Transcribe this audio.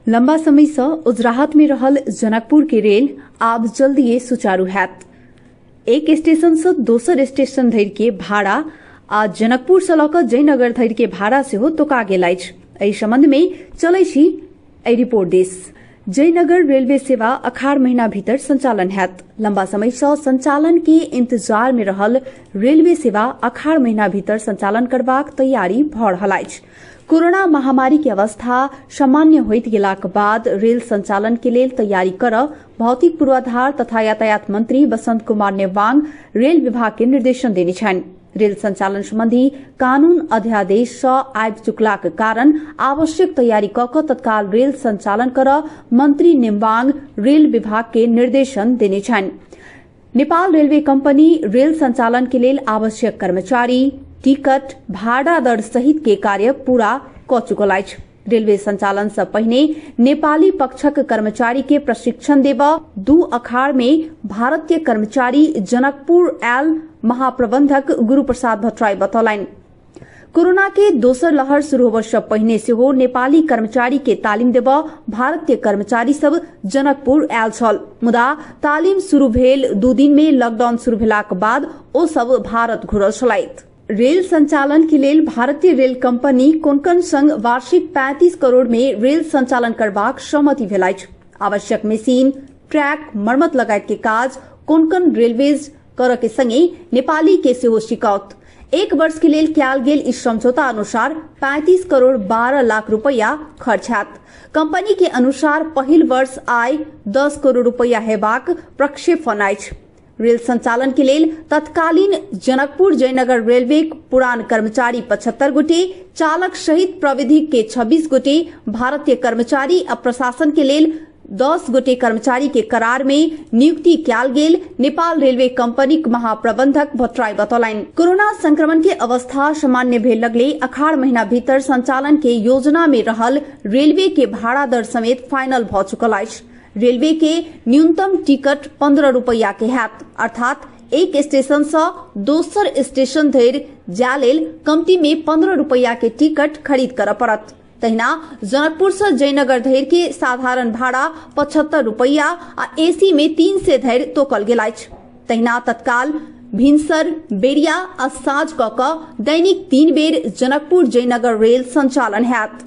लंबा समय से उजराहत में रहल जनकपुर के रेल आब जल्दीए सुचारू हैत। एक स्टेशन से दोसर स्टेशन धरि के भाड़ा आ जनकपुर से लऽ कऽ जयनगर धरि के भाड़ा सेहो तोका गेल अछि। एहि संबंध में चलै छी एहि रिपोर्ट दिस। जयनगर रेलवे सेवा अखाड़ महीना भीतर संचालन हैत। लंबा समय से संचालन के इंतजार में रहल रेलवे सेवा अखाड़ महीना भीतर संचालन करबाक तैयारी भऽ रहल अछि। कोरोना महामारी के अवस्था सामान्य होइत गेलाक बाद रेल संचालन के लेल तैयारी करब भौतिक पूर्वाधार तथा यातायात मंत्री बसंत कुमार नेवांग रेल विभाग के निर्देशन देने छनि। रेल संचालन संबंधी कानून अध्यादेश सँ आबि चुकलाक कारण आवश्यक तैयारी कऽ कऽ तत्काल रेल संचालन करब मंत्री नेवांग रेल विभाग के निर्देशन देने छनि। नेपाल रेलवे कंपनी रेल संचालन के लेल आवश्यक कर्मचारी, टिकट, भाड़ा दर सहित के कार्य पूरा कऽ चुकल अछि। रेलवे संचालन से पहिने नेपाली पक्षक कर्मचारी के प्रशिक्षण देबा 2 अखाड़ में भारत के कर्मचारी जनकपुर आयल महाप्रबंधक गुरु प्रसाद भट्टराई बतौलनि। कोरोना के दोसर लहर शुरू होबय से पहिने सेहो नेपाली कर्मचारी के तालीम देबा भारतीय कर्मचारी सब जनकपुर आयल छल। मुदा तालीम शुरू भेल 2 दिन में लॉकडाउन शुरू भेलाक बाद ओ सब भारत घुरल छलथि। रेल संचालन के लेल भारतीय रेल कंपनी कोंकण संग वार्षिक 35 करोड़ में रेल संचालन करबाक सहमति भेल अछि। आवश्यक मशीन, ट्रैक, मरम्मत लगायत के काज कोंकण रेलवेज करय के संगे नेपाली के सेहो सिकौत। 1 वर्ष के लेल कयल गेल इस समझौता अनुसार 35 करोड़ 12 लाख रुपया खर्च हैत। कंपनी के अनुसार पहिल वर्ष आय 10 करोड़ रुपया हेबाक प्रक्षेपण अछि। रेल संचालन के लेल तत्कालीन जनकपुर जयनगर रेलवे पुरान कर्मचारी 75 गोटे, चालक सहित प्रविधिक के 26 गोटे, भारतीय कर्मचारी आ प्रशासन के लेल 10 गोटे कर्मचारी के करार में नियुक्ति कयल गेल नेपाल रेलवे कंपनी महाप्रबंधक भट्टराई बतौलनि। कोरोना संक्रमण के अवस्था सामान्य भेल लगले अखाड़ महीना भीतर संचालन के योजना में रहल रेलवे के भाड़ा दर समेत फाइनल भऽ चुकल अछि। रेलवे के न्यूनतम टिकट 15 रुपया के हैत, अर्थात एक स्टेशन से दोसर स्टेशन धरि जाय लेल कमती में 15 रुपया के टिकट खरीद करऽ पड़त। तहिना जनकपुर से जयनगर धरि के साधारण भाड़ा 75 रुपया आ एसी में 300 धरि तोकल गेल अछि। तहिना तत्काल, भिनसर, बेरिया आ साँझ कऽ कऽ दैनिक 3 बेर जनकपुर जयनगर रेल संचालन हैत।